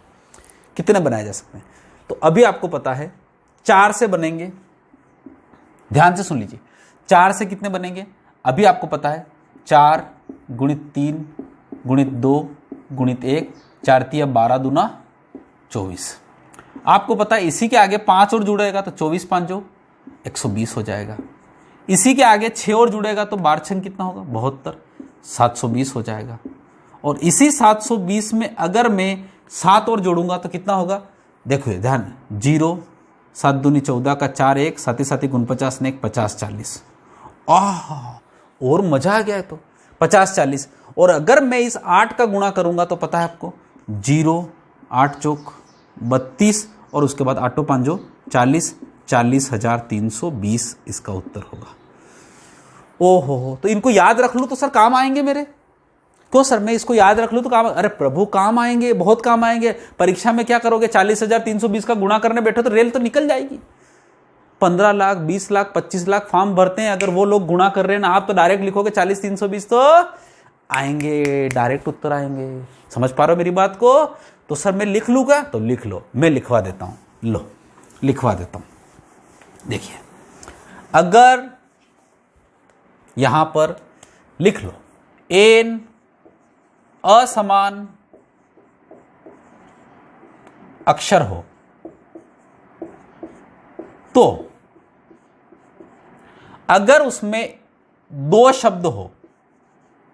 कितने बनाए जा सकते हैं? तो अभी आपको पता है 4 से बनेंगे। ध्यान से सुन लीजिए, 4 से कितने बनेंगे? अभी आपको पता है 4 गुणित 3 गुणित 2 गुणित 1, 4 तिया 12 दूना 24। आपको पता है इसी के आगे 5 और जुड़ेगा तो 24 5 120 हो जाएगा। इसी के आगे 6 और जुड़ेगा तो 12 6 कितना होगा? 72, 720 हो जाएगा। और इसी 720 में अगर मैं 7 और जोड़ूंगा तो कितना होगा? देखो ध्यान, 0 7 दूनी 14 का 4 1, 7 7 49 ने 1, 50 40। और मजा आ गया है तो 50 40। और अगर मैं इस 8 का गुणा करूंगा तो पता है आपको 0 8 चौक 32 और उसके बाद 8 5 40, 40,320 इसका उत्तर होगा। ओहो, तो इनको याद रख लूं तो सर काम आएंगे मेरे? क्यों सर, मैं इसको याद रख लूं तो काम? अरे प्रभु काम आएंगे, बहुत काम आएंगे। परीक्षा में क्या करोगे? 40,320 का गुणा करने बैठो तो रेल तो निकल जाएगी। 15 लाख 20 लाख 25 लाख फॉर्म भरते हैं, अगर वो लोग गुणा कर रहे हैं ना, आप तो डायरेक्ट लिखोगे 40,320 तो आएंगे, डायरेक्ट उत्तर आएंगे। समझ पा रहे हो मेरी बात को? तो सर मैं लिख लूंगा, तो लिख लो, मैं लिखवा देता हूं। लो लिखवा देता हूं। देखिए, अगर यहां पर लिख लो n असमान अक्षर हो तो अगर उसमें 2 शब्द हो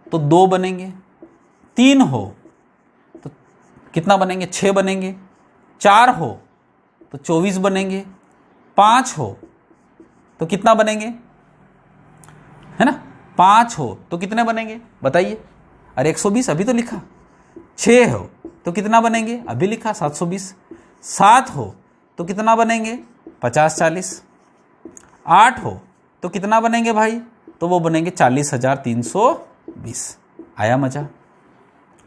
तो 2 बनेंगे, 3 हो तो कितना बनेंगे? 6 बनेंगे, 4 हो तो 24 बनेंगे, 5 हो तो कितना बनेंगे? है ना, 5 हो तो कितने बनेंगे बताइए? अरे 120 अभी तो लिखा। 6 हो तो कितना बनेंगे? अभी लिखा 720। 7 हो तो कितना बनेंगे? 50 40। 8 हो तो कितना बनेंगे भाई? तो वो बनेंगे 40,320। आया मजा?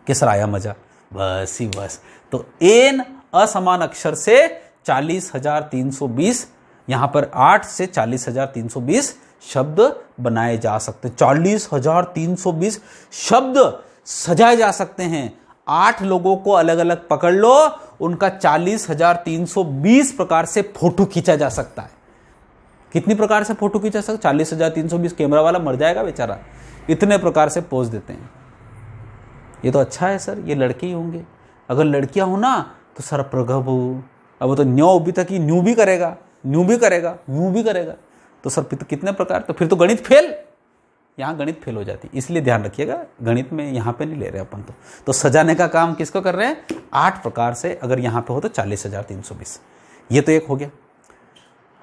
किसर आया मजा? बस ही बस। तो एन असमान अक्षर से 40,320, यहां पर 8 से 40,320 शब्द बनाए जा सकते हैं। 40,320 शब्द सजाए जा सकते हैं। 8 लोगों को अलग अलग पकड़ लो, उनका 40,320 प्रकार से फोटो खींचा जा सकता है। कितनी प्रकार से फोटो खींचा सकता? 40,320। कैमरा वाला मर जाएगा बेचारा, इतने प्रकार से पोज देते हैं। ये तो अच्छा है सर, ये लड़के ही होंगे। अगर लड़कियां हो ना तो सर प्रभु, अब तो न्यू भी तक न्यू भी करेगा, न्यू भी करेगा, न्यू भी करेगा, तो सर कितने प्रकार? तो फिर तो गणित फेल, यहाँ गणित फेल हो जाती। इसलिए ध्यान रखिएगा, गणित में यहाँ पे नहीं ले रहे अपन तो सजाने का काम किसको कर रहे हैं? 8 प्रकार से। अगर यहाँ पे हो तो 40,320। ये तो एक हो गया।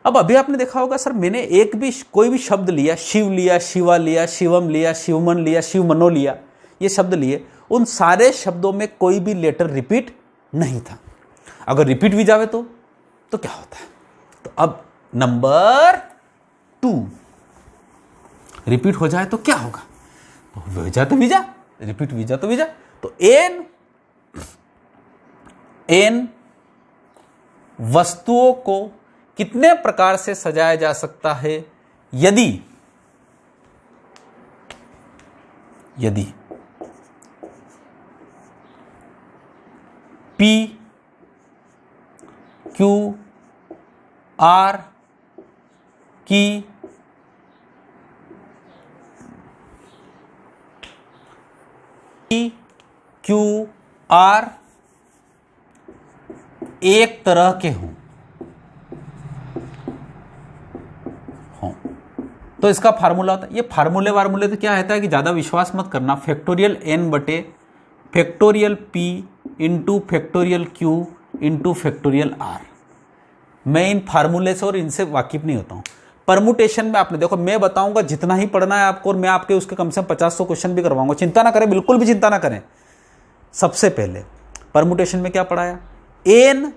अब अभी आपने देखा होगा सर, मैंने एक भी कोई भी शब्द लिया, शिव लिया, शिवा लिया, शिवम लिया, शिवमन लिया, शिवमनो लिया, ये शब्द लिए, उन सारे शब्दों में कोई भी लेटर रिपीट नहीं था। अगर रिपीट भी जावे तो क्या होता है? तो अब नंबर 2 रिपीट हो जाए तो क्या होगा? तो वीजा तो वीजा, रिपीट वीजा तो वीजा। तो एन वस्तुओं को कितने प्रकार से सजाया जा सकता है यदि P Q R की Q R एक तरह के हों। तो इसका फार्मूला होता है, ये फार्मूले तो क्या रहता है कि ज़्यादा विश्वास मत करना। फैक्टोरियल n बटे factorial p into factorial q into factorial r। मैं इन फार्मूले से और इनसे वाकिफ नहीं होता हूँ। परमुटेशन में आपने देखो, मैं बताऊंगा जितना ही पढ़ना है आपको, और मैं आपके उसके कम से कम 50-100 क्वेश्चन भी करवाऊंगा। चिंता ना करें, बिल्कुल भी चिंता ना करें। सबसे पहले परमुटेशन में क्या पढ़ाया? एन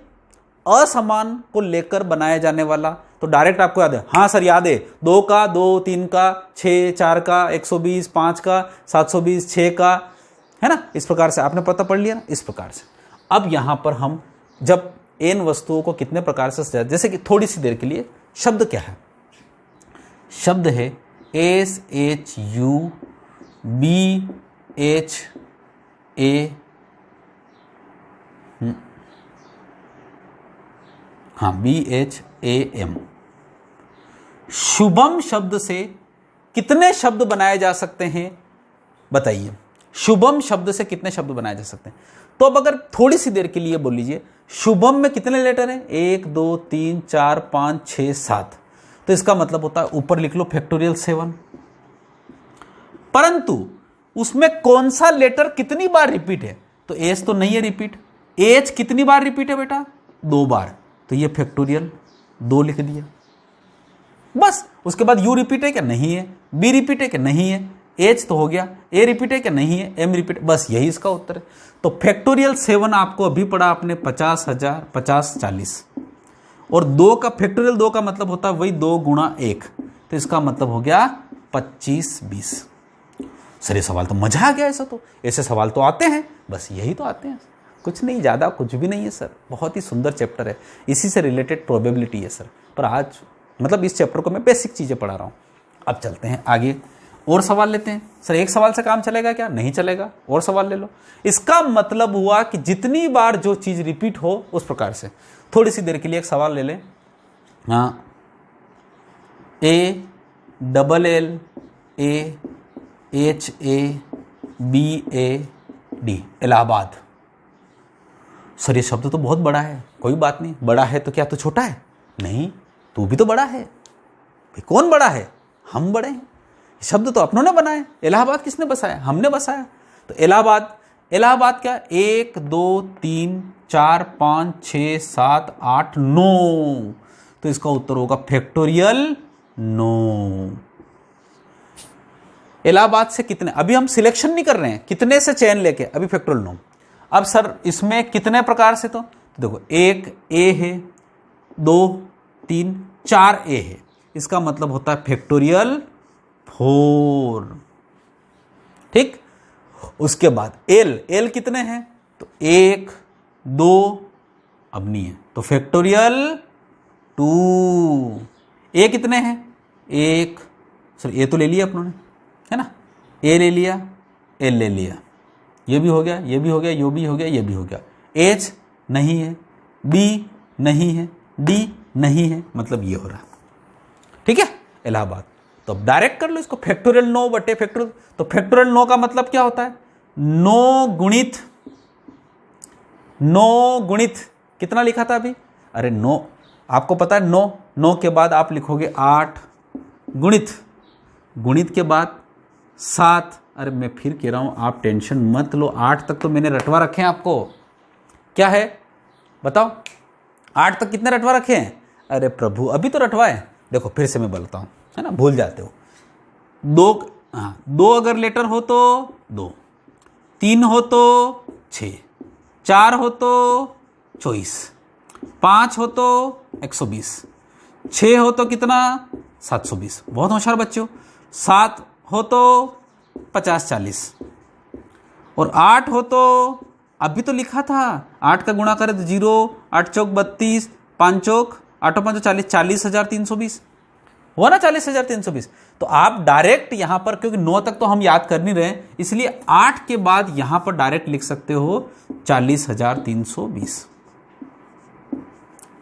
असमान को लेकर बनाया जाने वाला, तो डायरेक्ट आपको याद है? हाँ सर याद है, 2 का 2, 3 का 6, 4 का 120, 5 का 720, 6 का, है ना? इस प्रकार से आपने पता पढ़ लिया ना, इस प्रकार से। अब यहां पर हम जब एन वस्तुओं को कितने प्रकार से सजाते, जैसे कि थोड़ी सी देर के लिए शब्द क्या है? शब्द है SHUBHA, हाँ BHAM। शुभम शब्द से कितने शब्द बनाए जा सकते हैं बताइए? शुभम शब्द से कितने शब्द बनाए जा सकते हैं? तो अब अगर थोड़ी सी देर के लिए बोल लीजिए, शुभम में कितने लेटर हैं? 1 2 3 4 5 6 7। तो इसका मतलब होता है, ऊपर लिख लो फैक्टोरियल 7। परंतु उसमें कौन सा लेटर कितनी बार रिपीट है? तो एच तो नहीं है रिपीट। एच कितनी बार रिपीट है बेटा? 2 बार। तो ये फैक्टोरियल 2 लिख दिया बस। उसके बाद यू रिपीट है क्या? नहीं है। बी रिपीट है क्या? नहीं है। एच तो हो गया। ए रिपीट है क्या? नहीं है। एम रिपीट, बस यही इसका उत्तर है। तो फैक्टोरियल 7 आपको अभी पढ़ा आपने 50,000, 50 40, और 2 का फैक्टोरियल 2 का मतलब होता है वही 2 गुणा 1। तो इसका मतलब हो गया 25 20। सर ये सवाल तो मजा आ गया। ऐसा तो ऐसे सवाल तो आते हैं, बस यही तो आते हैं, कुछ नहीं, ज़्यादा कुछ भी नहीं है सर। बहुत ही सुंदर चैप्टर है, इसी से रिलेटेड प्रोबेबिलिटी है सर। पर आज मतलब इस चैप्टर को मैं बेसिक चीज़ें पढ़ा रहा हूँ। अब चलते हैं आगे, और सवाल लेते हैं। सर एक सवाल से काम चलेगा क्या? नहीं चलेगा, और सवाल ले लो। इसका मतलब हुआ कि जितनी बार जो चीज़ रिपीट हो उस प्रकार से। थोड़ी सी देर के लिए एक सवाल ले लें। हाँ, AAAHABAD, इलाहाबाद। सर ये शब्द तो बहुत बड़ा है। कोई बात नहीं, बड़ा है तो क्या तो छोटा है? नहीं, तू भी तो बड़ा है। भाई कौन बड़ा है? हम बड़े हैं। शब्द तो अपनों ने बनाए। इलाहाबाद किसने बसाया? हमने बसाया। तो इलाहाबाद क्या? 1 2 3 4 5 6 7 8 9। तो इसका उत्तर होगा फैक्टोरियल 9। इलाहाबाद से कितने, अभी हम सिलेक्शन नहीं कर रहे हैं, कितने से चयन लेके, अभी फैक्टोरियल 9। अब सर इसमें कितने प्रकार से? तो देखो 1 ए है, 2 3 4 ए है। इसका मतलब होता है फैक्टोरियल 4। ठीक। उसके बाद एल कितने हैं? तो 1 2, अब नहीं है, तो फैक्टोरियल 2। ए कितने हैं? 1, सर ए तो ले लिया अपनों ने, है ना? ए ले लिया, एल ले लिया, ये भी हो गया, ये भी हो गया, ये भी हो गया, ये भी हो गया। एच नहीं है, बी नहीं है, डी नहीं है, मतलब ये हो रहा। ठीक है, इलाहाबाद। तो अब डायरेक्ट कर लो इसको, फैक्टोरियल 9 बटे फैक्टोरियल। तो फैक्टोरियल 9 का मतलब क्या होता है? 9 गुणित कितना लिखा था अभी? अरे 9, आपको पता है 9 के बाद आप लिखोगे 8, गुणित के बाद 7। अरे मैं फिर कह रहा हूं, आप टेंशन मत लो, 8 तक तो मैंने रटवा रखे हैं आपको। क्या है बताओ? 8 तक कितने रटवा रखे हैं? अरे प्रभु अभी तो रटवाए। देखो फिर से मैं बोलता हूं, है ना, भूल जाते हो। 2 अगर लेटर हो तो 2, 3 हो तो 6, 4 हो तो 24, 5 हो तो 120, 6 हो तो कितना 720, बहुत होशियार बच्चे हो। 7 हो तो 50-40, और 8 हो तो अभी तो लिखा था 8 का गुणा करें तो 0, 8 चौक 32, 5 चौक 8 5 40, 40,320 हुआ ना 40,320। तो आप डायरेक्ट यहां पर, क्योंकि 9 तक तो हम याद कर नहीं रहे, इसलिए 8 के बाद यहां पर डायरेक्ट लिख सकते हो 40,320।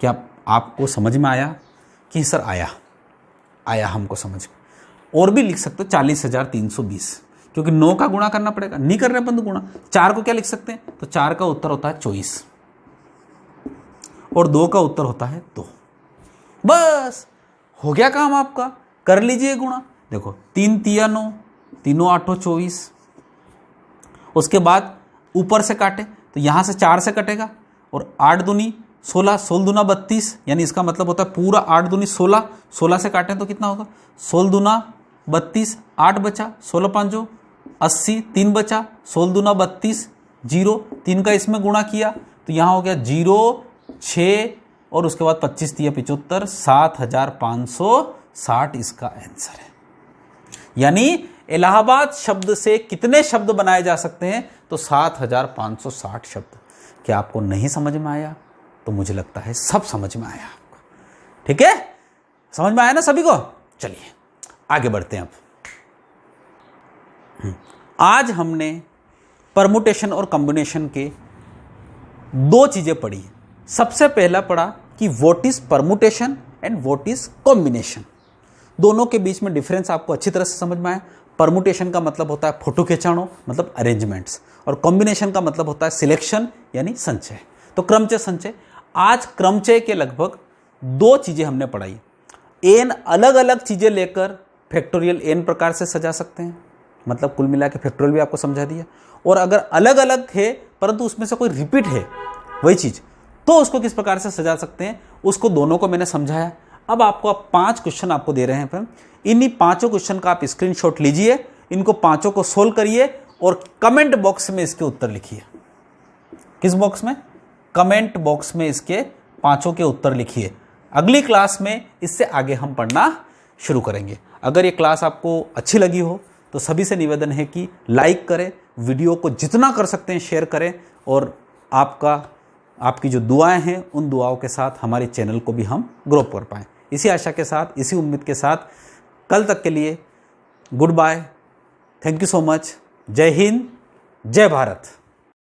क्या आपको समझ में आया कि सर आया हमको समझ में। और भी लिख सकते हो 40,320, क्योंकि 9 का गुणा करना पड़ेगा, नहीं कर रहे अपन तो गुणा। 4 को क्या लिख सकते हैं, तो 4 का उत्तर होता है 24, और 2 का उत्तर होता है 2। बस हो गया काम आपका, कर लीजिए गुणा। देखो 3 तिया 9, तीनों 8 24। उसके बाद ऊपर से काटे तो यहां से 4 से कटेगा, और 8 दूनी 16, 16 दूना 32, यानी इसका मतलब होता है पूरा 8 दूनी 16, 16 से काटें तो कितना होगा 16 दूना 32, 8 बचा, 16 5 80, 3 बचा, 16 दूना 32, 0, 3 का इसमें गुणा किया तो यहां हो गया 0, 6, और उसके बाद 25 तिया 75, 7,560 इसका आंसर है। यानी इलाहाबाद शब्द से कितने शब्द बनाए जा सकते हैं, तो 7,560 शब्द। क्या आपको नहीं समझ में आया? तो मुझे लगता है सब समझ में आया आपको। ठीक है, समझ में आया ना सभी को? चलिए आगे बढ़ते हैं। अब आज हमने परमुटेशन और कॉम्बिनेशन के 2 चीजें पढ़ी। सबसे पहला पढ़ा कि what is permutation and what is combination. दोनों के बीच में डिफरेंस आपको अच्छी तरह से समझ में आया। परमुटेशन का मतलब होता है फोटो खिंचानो, मतलब अरेंजमेंट्स, और कॉम्बिनेशन का मतलब होता है सिलेक्शन यानी संचय। तो क्रमचय संचय, आज क्रमचय के लगभग 2 चीजें हमने पढ़ाई। एन अलग अलग चीजें लेकर फैक्टोरियल एन प्रकार से सजा सकते हैं, मतलब कुल मिला के फैक्टोरियल भी आपको समझा दिया। और अगर अलग अलग है परंतु उसमें से कोई रिपीट है वही चीज, तो उसको किस प्रकार से सजा सकते हैं, उसको दोनों को मैंने समझाया। अब आपको 5 क्वेश्चन आपको दे रहे हैं फ्रेंड, इन्हीं 5 क्वेश्चन का आप स्क्रीनशॉट लीजिए, इनको 5 को सोल्व करिए और कमेंट बॉक्स में इसके उत्तर लिखिए। किस बॉक्स में? कमेंट बॉक्स में इसके 5 के उत्तर लिखिए। अगली क्लास में इससे आगे हम पढ़ना शुरू करेंगे। अगर ये क्लास आपको अच्छी लगी हो तो सभी से निवेदन है कि लाइक करें, वीडियो को जितना कर सकते हैं शेयर करें, और आपकी जो दुआएं हैं उन दुआओं के साथ हमारे चैनल को भी हम ग्रो कर पाएँ। इसी आशा के साथ, इसी उम्मीद के साथ कल तक के लिए good bye, thank you so much, जय हिंद, जय भारत।